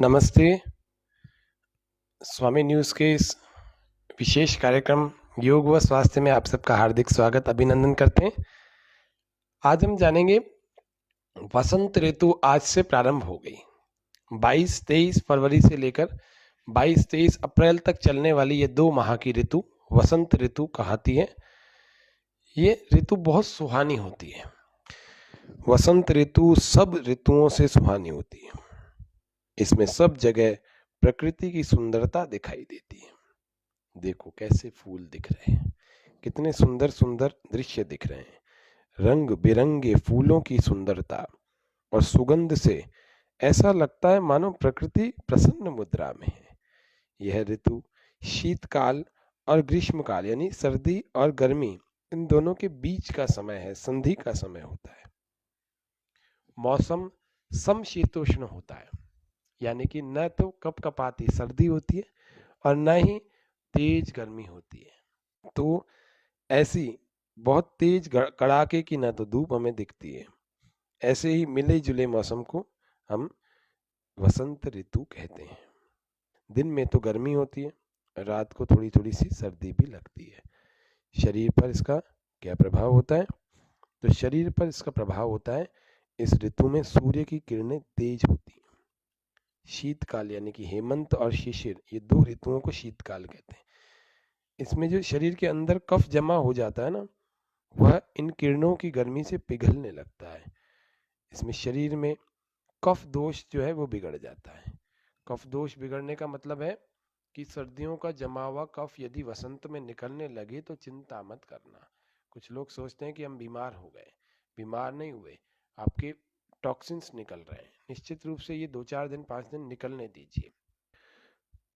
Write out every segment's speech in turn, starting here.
नमस्ते। स्वामी न्यूज़ के इस विशेष कार्यक्रम योग व स्वास्थ्य में आप सबका हार्दिक स्वागत अभिनंदन करते हैं। आज हम जानेंगे वसंत ऋतु आज से प्रारंभ हो गई। 22-23 फरवरी से लेकर 22-23 अप्रैल तक चलने वाली ये 2 माह की ऋतु वसंत ऋतु कहलाती है। ये ऋतु बहुत सुहानी होती है। वसंत ऋतु सब ऋतुओं से सुहानी होती है। इसमें सब जगह प्रकृति की सुंदरता दिखाई देती है। देखो कैसे फूल दिख रहे हैं, कितने सुंदर सुंदर दृश्य दिख रहे हैं। रंग बिरंगे फूलों की सुंदरता और सुगंध से ऐसा लगता है मानो प्रकृति प्रसन्न मुद्रा में है। यह ऋतु शीतकाल और ग्रीष्मकाल यानी सर्दी और गर्मी इन दोनों के बीच का समय है, संधि का समय होता है। मौसम समशीतोष्ण होता है, यानी कि न तो कपकपाती सर्दी होती है और न ही तेज गर्मी होती है। तो ऐसी बहुत तेज कड़ाके की न तो धूप हमें दिखती है। ऐसे ही मिले जुले मौसम को हम वसंत ऋतु कहते हैं। दिन में तो गर्मी होती है, रात को थोड़ी थोड़ी सी सर्दी भी लगती है। शरीर पर इसका क्या प्रभाव होता है? तो शरीर पर इसका प्रभाव होता है, इस ऋतु में सूर्य की किरणें तेज होती हैं। शीतकाल यानी कि हेमंत और शिशिर, ये 2 ऋतुओं को शीतकाल कहते हैं। इसमें जो शरीर के अंदर कफ जमा हो जाता है ना, वह इन किरणों की गर्मी से पिघलने लगता है। इसमें शरीर में कफ दोष जो है वो बिगड़ जाता है। कफ दोष बिगड़ने का मतलब है कि सर्दियों का जमा हुआ कफ यदि वसंत में निकलने लगे तो चिंता मत करना। कुछ लोग सोचते हैं कि हम बीमार हो गए, बीमार नहीं हुए, आपके टॉक्सिन्स निकल रहे हैं। निश्चित रूप से ये 2-4 दिन 5 दिन निकलने दीजिए।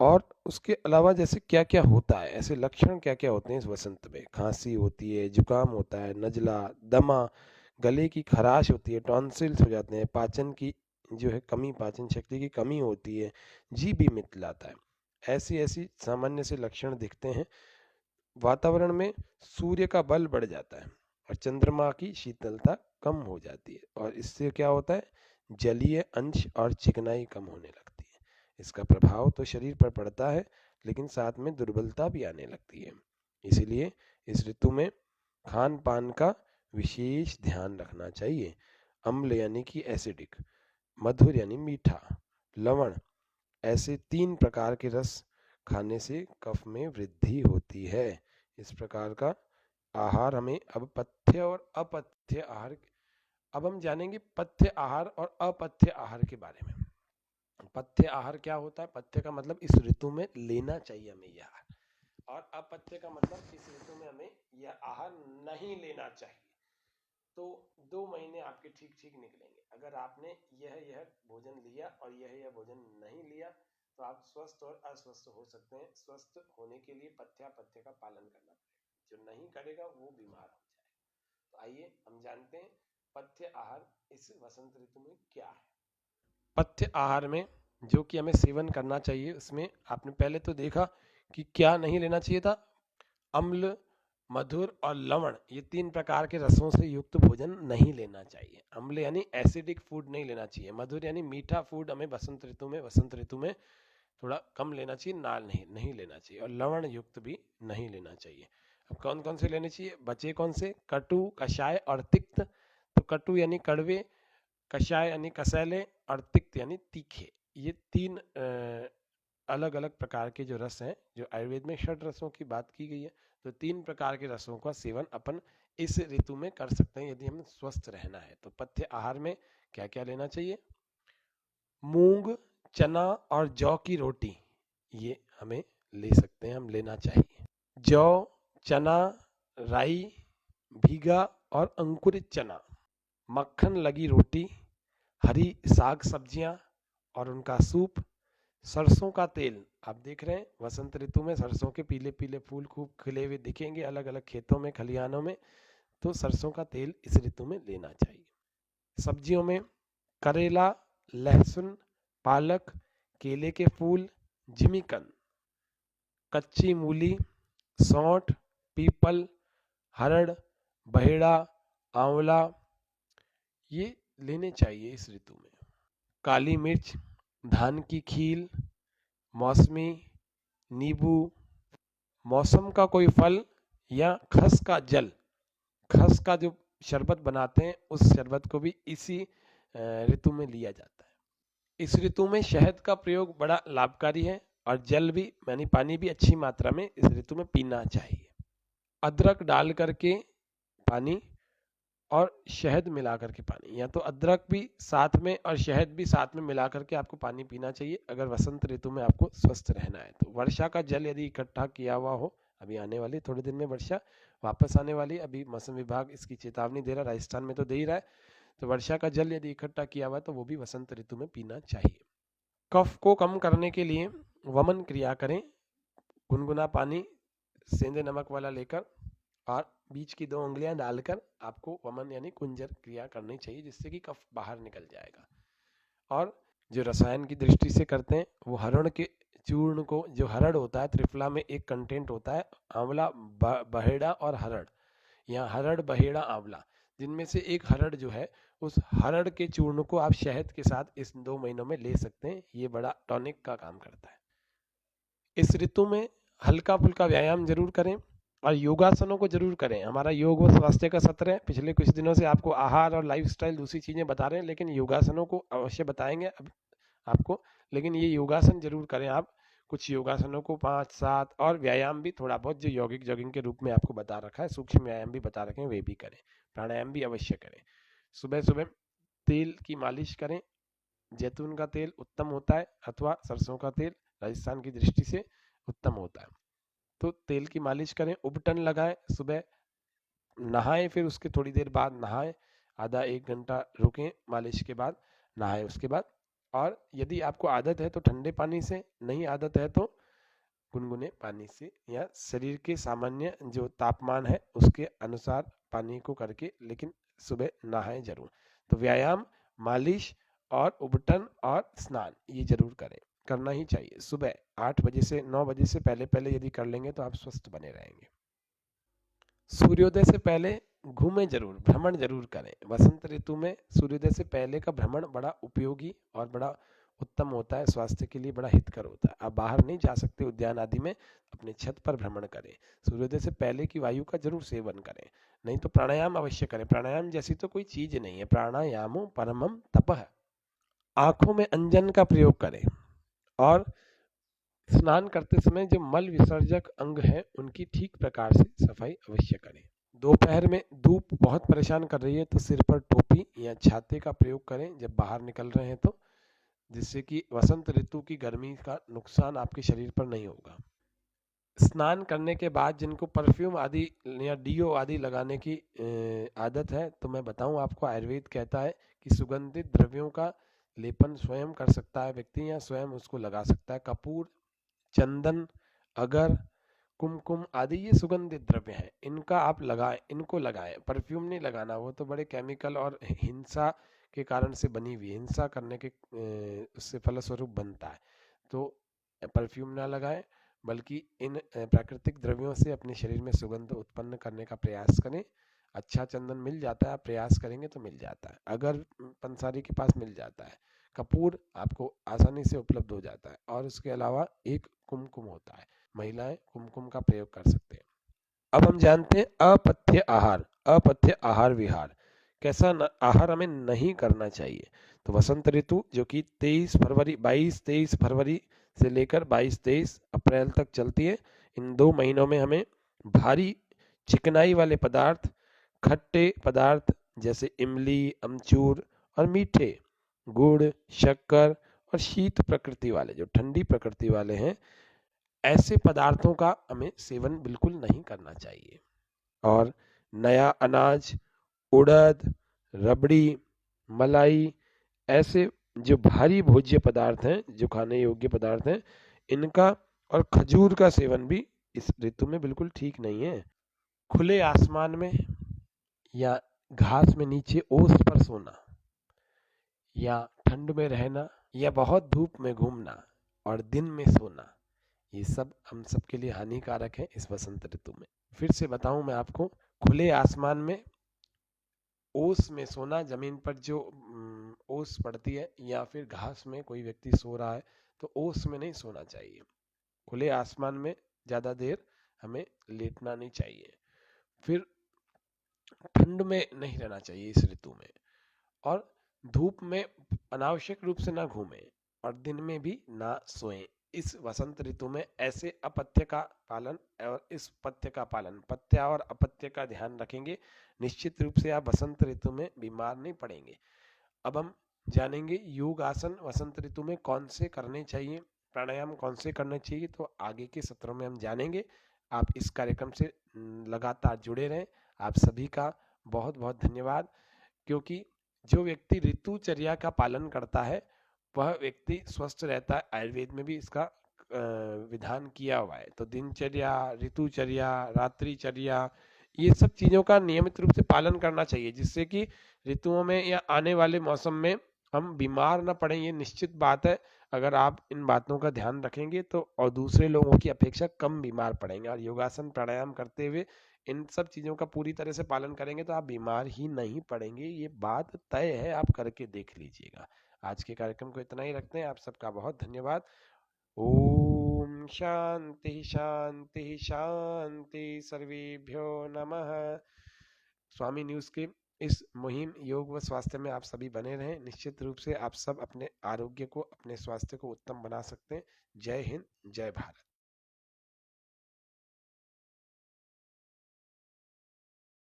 और उसके अलावा जैसे क्या क्या होता है, ऐसे लक्षण क्या क्या होते हैं इस वसंत में? खांसी होती है, जुकाम होता है, नजला, दमा, गले की खराश होती है, टॉन्सिल्स हो जाते हैं, पाचन की जो है कमी, पाचन शक्ति की कमी होती है, जी भी मितलाता है। ऐसी ऐसी सामान्य से लक्षण दिखते हैं। वातावरण में सूर्य का बल बढ़ जाता है और चंद्रमा की शीतलता कम हो जाती है, और इससे क्या होता है, जलीय अंश और चिकनाई कम होने लगती है। इसका प्रभाव तो शरीर पर पड़ता है, लेकिन साथ में दुर्बलता भी आने लगती है। इसीलिए इस ऋतु में खान पान का विशेष ध्यान रखना चाहिए। अम्ल यानी कि एसिडिक, मधुर यानी मीठा, लवण, ऐसे 3 प्रकार के रस खाने से कफ में वृद्धि होती है। इस प्रकार का आहार हमें, अब पथ्य और अपथ्य आहार, अब हम जानेंगे पथ्य आहार और अपथ्य आहार के बारे में। पथ्य आहार क्या होता है? पथ्य का मतलब इस ऋतु में लेना चाहिए हमें यह आहार, और अपथ्य का मतलब इस ऋतु में हमें यह आहार नहीं लेना चाहिए। तो 2 महीने आपके ठीक ठीक निकलेंगे। अगर आपने यह भोजन लिया और यह भोजन नहीं लिया तो आप स्वस्थ और अस्वस्थ हो सकते हैं। स्वस्थ होने के लिए पथ्य का पालन करना पड़ेगा। जो नहीं करेगा वो बीमार हो जाएगा। तो आइए हम जानते हैं पथ्य आहार इस वसंत ऋतु में क्या है। पथ्य आहार में जो कि हमें सेवन करना चाहिए, उसमें आपने पहले तो देखा कि क्या नहीं लेना चाहिए था। अम्ल, मधुर और लवण, ये 3 प्रकार के रसों से युक्त भोजन नहीं लेना चाहिए। अम्ल यानी एसिडिक फूड नहीं लेना चाहिए। मधुर यानी मीठा फूड हमें वसंत ऋतु में थोड़ा कम लेना चाहिए, ना नहीं लेना चाहिए। और लवण युक्त भी नहीं लेना चाहिए। अब कौन कौन से लेने चाहिए? बचे कौन से? कटु, कषाय और तिक्त। तो कटु यानी कड़वे, कषाय यानी कसैले और तिक्त यानी तीखे। ये 3 अलग अलग प्रकार के जो रस हैं, जो आयुर्वेद में 6 रसों की बात की गई है, तो 3 प्रकार के रसों का सेवन अपन इस ऋतु में कर सकते हैं यदि हमें स्वस्थ रहना है। तो पथ्य आहार में क्या क्या लेना चाहिए? मूंग, चना और जौ की रोटी, ये हमें ले सकते हैं, हम लेना चाहिए। जौ, चना, राई, भीगा और अंकुरित चना, मक्खन लगी रोटी, हरी साग सब्जियां और उनका सूप, सरसों का तेल। आप देख रहे हैं वसंत ऋतु में सरसों के पीले पीले फूल खूब खिले हुए दिखेंगे अलग अलग खेतों में, खलिहानों में। तो सरसों का तेल इस ऋतु में लेना चाहिए। सब्जियों में करेला, लहसुन, पालक, केले के फूल, जिमीकंद, कच्ची मूली, सौंठ, पीपल, हरड़, बहेड़ा, आंवला, ये लेने चाहिए इस ऋतु में। काली मिर्च, धान की खील, मौसमी, नींबू, मौसम का कोई फल या खस का जल, खस का जो शरबत बनाते हैं उस शरबत को भी इसी ऋतु में लिया जाता है। इस ऋतु में शहद का प्रयोग बड़ा लाभकारी है और जल भी यानी पानी भी अच्छी मात्रा में इस ऋतु में पीना चाहिए। अदरक डाल करके पानी और शहद मिला करके पानी, या तो अदरक भी साथ में और शहद भी साथ में मिला करके आपको पानी पीना चाहिए अगर वसंत ऋतु में आपको स्वस्थ रहना है तो। वर्षा का जल यदि इकट्ठा किया हुआ हो, अभी आने वाली थोड़े दिन में वर्षा वापस आने वाली, अभी मौसम विभाग इसकी चेतावनी दे रहा है, राजस्थान में तो दे ही रहा है, तो वर्षा का जल यदि इकट्ठा किया हुआ है तो वो भी वसंत ऋतु में पीना चाहिए। कफ को कम करने के लिए वमन क्रिया करें। गुनगुना पानी सेंधे नमक वाला लेकर और बीच की 2 उंगलियां डालकर आपको वमन यानी कुंजर क्रिया करनी चाहिए, जिससे कि कफ बाहर निकल जाएगा। और जो रसायन की दृष्टि से करते हैं वो हरण के चूर्ण को, जो हरड़ होता है, त्रिफला में एक कंटेंट होता है आंवला, बहेड़ा और हरड़, या हरड़ बहेड़ा आंवला, जिनमें से एक हरड़ जो है उस हरड़ के चूर्ण को आप शहद के साथ इस 2 महीनों में ले सकते हैं, ये बड़ा टॉनिक का काम करता है। इस ऋतु में हल्का फुल्का व्यायाम जरूर करें और योगासनों को जरूर करें। हमारा योग व स्वास्थ्य का सत्र है, पिछले कुछ दिनों से आपको आहार और लाइफस्टाइल दूसरी चीजें बता रहे हैं, लेकिन योगासनों को अवश्य बताएंगे अब आपको, लेकिन ये योगासन जरूर करें आप। कुछ योगासनों को 5-7 और व्यायाम भी थोड़ा बहुत जो यौगिक जॉगिंग के रूप में आपको बता रखा है, सूक्ष्म व्यायाम भी बता रखे हैं, वे भी करें। प्राणायाम भी अवश्य करें। सुबह सुबह तेल की मालिश करें, जैतून का तेल उत्तम होता है अथवा सरसों का तेल राजस्थान की दृष्टि से उत्तम होता है, तो तेल की मालिश करें। उबटन लगाएं, सुबह नहाएं, फिर उसके थोड़ी देर बाद नहाएं, आधा 1 घंटा रुकें मालिश के बाद, नहाएं उसके बाद। और यदि आपको आदत है तो ठंडे पानी से, नहीं आदत है तो गुनगुने पानी से, या शरीर के सामान्य जो तापमान है उसके अनुसार पानी को करके, लेकिन सुबह नहाएं जरूर। तो व्यायाम, मालिश और उबटन और स्नान ये जरूर करें, करना ही चाहिए। सुबह 8 बजे से 9 बजे से पहले पहले यदि कर लेंगे तो आप स्वस्थ बने रहेंगे। सूर्योदय से पहले घूमें जरूर, भ्रमण जरूर करें। वसंत ऋतु में सूर्योदय से पहले का भ्रमण बड़ा उपयोगी और बड़ा उत्तम होता है, स्वास्थ्य के लिए बड़ा हितकर होता है। आप बाहर नहीं जा सकते उद्यान आदि में, अपने छत पर भ्रमण करें। सूर्योदय से पहले की वायु का जरूर सेवन करें। नहीं तो प्राणायाम अवश्य करें, प्राणायाम जैसी तो कोई चीज नहीं है, प्राणायामो परमम तपः। आंखों में अंजन का प्रयोग करें और स्नान करते समय जो मल विसर्जक अंग हैं उनकी ठीक प्रकार से सफाई अवश्य करें। दोपहर में धूप बहुत परेशान कर रही है तो सिर पर टोपी या छाते का प्रयोग करें जब बाहर निकल रहे हैं तो, जिससे कि वसंत ऋतु की गर्मी का नुकसान आपके शरीर पर नहीं होगा। स्नान करने के बाद जिनको परफ्यूम आदि या डीओ आदि लगाने की आदत है, तो मैं बताऊं आपको, आयुर्वेद कहता है कि सुगंधित द्रव्यों का लेपन स्वयं कर सकता है व्यक्ति, या स्वयं उसको लगा सकता है। कपूर, चंदन, अगर, कुमकुम आदि ये सुगंधित द्रव्य हैं, इनका आप लगाएं, इनको लगाएं, परफ्यूम नहीं लगाना, वो तो बड़े केमिकल और हिंसा के कारण से बनी हुई, हिंसा करने के उससे फलस्वरूप बनता है, तो परफ्यूम ना लगाएं, बल्कि इन प्राकृतिक द्रव्यों से अपने शरीर में सुगंध उत्पन्न करने का प्रयास करें। अच्छा चंदन मिल जाता है, आप प्रयास करेंगे तो मिल जाता है, अगर पंसारी के पास मिल जाता है, कपूर आपको आसानी से उपलब्ध हो जाता है, और उसके अलावा एक कुमकुम होता है, महिलाएं कुमकुम का प्रयोग कर सकते हैं। अब हम जानते हैं अपथ्य आहार, अपथ्य आहार विहार, कैसा आहार हमें नहीं करना चाहिए। तो वसंत ऋतु जो कि 22 फरवरी से लेकर 22-23 अप्रैल तक चलती है, इन 2 महीनों में हमें भारी चिकनाई वाले पदार्थ, खट्टे पदार्थ जैसे इमली, अमचूर और मीठे, गुड़, शक्कर और शीत प्रकृति वाले, जो ठंडी प्रकृति वाले हैं, ऐसे पदार्थों का हमें सेवन बिल्कुल नहीं करना चाहिए। और नया अनाज, उड़द, रबड़ी, मलाई, ऐसे जो भारी भोज्य पदार्थ हैं, जो खाने योग्य पदार्थ हैं, इनका और खजूर का सेवन भी इस ऋतु में बिल्कुल ठीक नहीं है। खुले आसमान में या घास में नीचे ओस पर सोना, या ठंड में रहना, या बहुत धूप में घूमना और दिन में सोना, ये सब हम सब के लिए हानिकारक है इस वसंत ऋतु में। फिर से बताऊं मैं आपको, खुले आसमान में ओस में सोना, जमीन पर जो ओस पड़ती है या फिर घास में कोई व्यक्ति सो रहा है तो ओस में नहीं सोना चाहिए। खुले आसमान में ज़्यादा देर हमें लेटना नहीं चाहिए। फिर ठंड में नहीं रहना चाहिए इस ऋतु में, और धूप में अनावश्यक रूप से ना घूमें, और दिन में भी ना सोएं। इस वसंत ऋतु में ऐसे अपत्य का पालन और इस पथ्य का पालन, पथ्य और अपत्य का ध्यान रखेंगे, निश्चित रूप से आप वसंत ऋतु में बीमार नहीं पड़ेंगे। अब हम जानेंगे योग आसन वसंत ऋतु में कौन से करने चाहिए, प्राणायाम कौन से करने चाहिए, तो आगे के सत्रों में हम जानेंगे। आप इस कार्यक्रम से लगातार जुड़े रहें। आप सभी का बहुत बहुत धन्यवाद, क्योंकि जो व्यक्ति ऋतुचर्या का पालन करता है वह व्यक्ति स्वस्थ रहता है। आयुर्वेद में भी इसका विधान किया हुआ है। तो दिनचर्या, ऋतुचर्या, रात्रिचर्या, ये सब चीज़ों का नियमित रूप से पालन करना चाहिए, जिससे कि ऋतुओं में या आने वाले मौसम में हम बीमार ना पड़ें। ये निश्चित बात है। अगर आप इन बातों का ध्यान रखेंगे तो और दूसरे लोगों की अपेक्षा कम बीमार पड़ेंगे, और योगासन प्राणायाम करते हुए इन सब चीज़ों का पूरी तरह से पालन करेंगे तो आप बीमार ही नहीं पड़ेंगे। ये बात तय है, आप करके देख लीजिएगा। आज के कार्यक्रम को इतना ही रखते हैं। आप सबका बहुत धन्यवाद। ओम शांति शांति शांति, सर्वेभ्यो नमः। स्वामी न्यूज़ के इस मुहिम योग व स्वास्थ्य में आप सभी बने रहें। निश्चित रूप से आप सब अपने आरोग्य को, अपने स्वास्थ्य को उत्तम बना सकते हैं। जय हिंद, जय भारत।